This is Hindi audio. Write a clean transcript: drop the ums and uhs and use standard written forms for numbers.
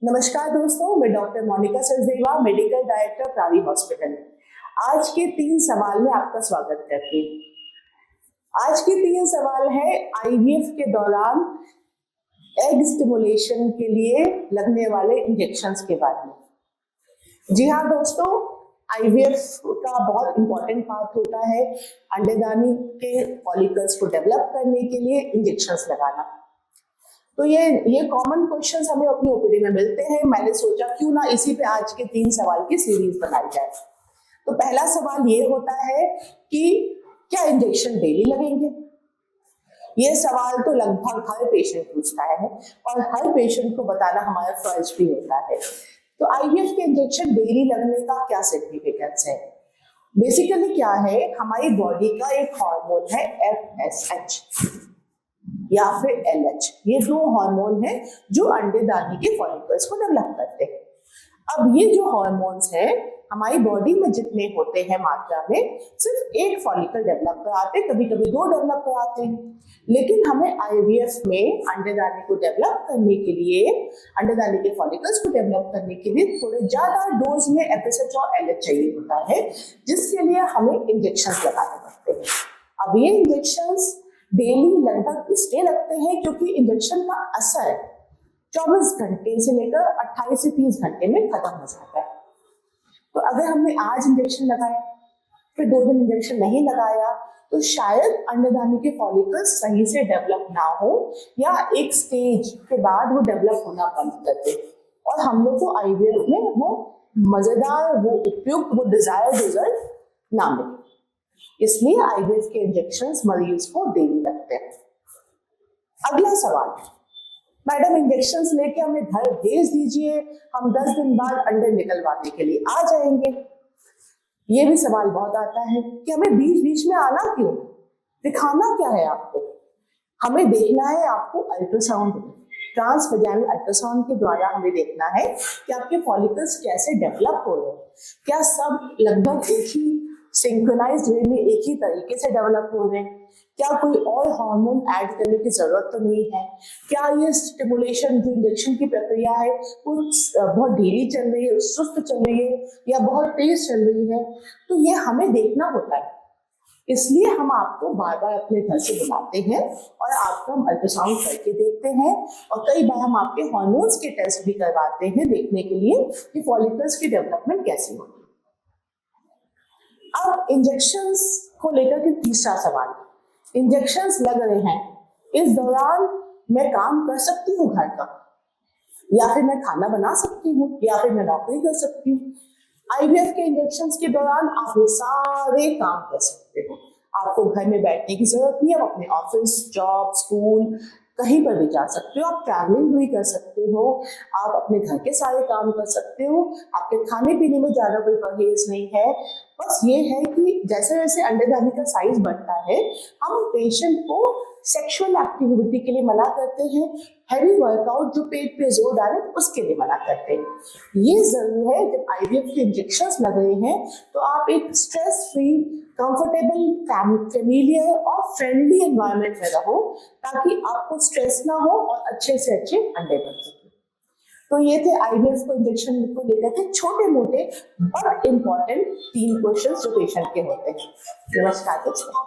नमस्कार दोस्तों, मैं doctor Monika Sachdeva, medical director प्रावी हॉस्पिटल। आज के 3 सवाल में आपका स्वागत करती हूँ। आज के 3 सवाल है आईवीएफ के दौरान एग स्टिमुलेशन के लिए लगने वाले इंजेक्शंस के बारे में। जी हाँ दोस्तों, आईवीएफ का बहुत इंपॉर्टेंट पार्ट होता है अंडेदानी के फॉलिकल्स को डेवलप करने के लिए इंजेक्शंस लगाना। तो ये कॉमन क्वेश्चंस हमें अपनी ओपीडी में मिलते हैं। मैंने सोचा क्यों ना इसी पे आज के 3 सवाल की सीरीज बनाई जाए। तो पहला सवाल ये होता है कि क्या इंजेक्शन डेली लगेंगे? ये सवाल तो लगभग हर पेशेंट पूछता है और हर पेशेंट को बताना हमारा फर्ज भी होता है। तो आईवीएफ के इंजेक्शन डेली लगने का क्या सिग्निफिकेंस है? बेसिकली क्या है, हमारी बॉडी का एक हार्मोन है FSH या फिर LH। ये 2 हार्मोन हैं जो अंडेदानी के फॉलिकल्स को डेवलप करते हैं। अब ये जो हार्मोन्स हैं हमारी बॉडी में जितने होते हैं मात्रा में, सिर्फ एक फॉलिकल डेवलप कराते हैं, कभी कभी 2 डेवलप कराते हैं। लेकिन हमें आईवीएफ में अंडेदानी को डेवलप करने के लिए, अंडेदानी के फॉलिकल्स को डेवलप करने के लिए थोड़े ज्यादा डोज में FSH और LH चाहिए होता है, जिसके लिए हमें इंजेक्शन लगाने पड़ते हैं। अब ये इंजेक्शन डेली लगभग इसलिए लगते हैं क्योंकि इंजेक्शन का असर 24 घंटे से लेकर 28 से 30 घंटे में खत्म हो जाता है। तो अगर हमने आज इंजेक्शन लगाया, फिर 2 दिन इंजेक्शन नहीं लगाया, तो शायद अंडेदानी के फॉलिकल्स सही से डेवलप ना हो या एक स्टेज के बाद वो डेवलप होना बंद कर दे और हम लोग को आईवीएफ में वो मजेदार, वो उपयुक्त, वो डिजायर्ड रिजल्ट ना मिले। इसलिए आईवीएफ के इंजेक्शंस मरीज को डेली लगते हैं। अगला सवाल, मैडम इंजेक्शंस लेके हमें घर भेज दीजिए, हम 10 दिन बाद अंडे निकलवाने के लिए आ जाएंगे। ये भी सवाल बहुत आता है कि हमें बीच बीच में आना क्यों, दिखाना क्या है आपको? हमें देखना है आपको अल्ट्रासाउंड, ट्रांसवेजाइनल अल्ट्रासाउंड के द्वारा हमें देखना है कि आपके फॉलिकल्स कैसे डेवलप हो रहे हैं, क्या सब लगभग एक ही सिंक्रोनाइज्ड वे में एक ही तरीके से डेवलप हो रहे हैं, क्या कोई और हार्मोन ऐड करने की जरूरत तो नहीं है, क्या ये स्टिमुलेशन जो इंजेक्शन की प्रक्रिया है वो बहुत धीरे चल रही है, सुस्त चल रही है या बहुत तेज चल रही है। तो ये हमें देखना होता है। इसलिए हम आपको बार बार अपने घर से बुलाते हैं और आपको हम अल्ट्रासाउंड करके देखते हैं और कई बार हम आपके हार्मोन्स के टेस्ट भी करवाते हैं देखने के लिए कि फॉलिकल्स की डेवलपमेंट कैसी होती है। अब इंजेक्शंस को लेकर के तीसरा सवाल, इंजेक्शंस लग रहे हैं, इस दौरान मैं काम कर सकती हूँ घर का, या फिर मैं खाना बना सकती हूँ, या फिर मैं नौकरी कर सकती हूँ? आईवीएफ के इंजेक्शंस के दौरान आप ये सारे काम कर सकते हो। आपको घर में बैठने की जरूरत नहीं है, आप अपने ऑफिस, जॉब, स्कूल कहीं पर भी जा सकते हो, आप ट्रैवलिंग भी कर सकते हो, आप अपने घर के सारे काम कर सकते हो, आपके खाने पीने में ज्यादा कोई परहेज नहीं है। बस ये है कि जैसे जैसे अंडेदानी का साइज बढ़ता है, हम पेशेंट को सेक्सुअल एक्टिविटी के लिए मना करते हैं, हैवी वर्कआउट जो पेट पे जोर डाले उसके लिए मना करते हैं। ये जरूर है जब आईवीएफ के इंजेक्शंस लग रहे हैं तो आप एक स्ट्रेस फ्री, कंफर्टेबल, फैमिलियर और फ्रेंडली एनवायरनमेंट में रहो ताकि आपको स्ट्रेस ना हो और अच्छे से अच्छे अंडे बन सके। तो ये थे आईवीएफ को इंजेक्शन को लेकर के छोटे मोटे बट इंपॉर्टेंट 3 क्वेश्चंस जो पेशेंट के होते हैं। नमस्कार दोस्तों।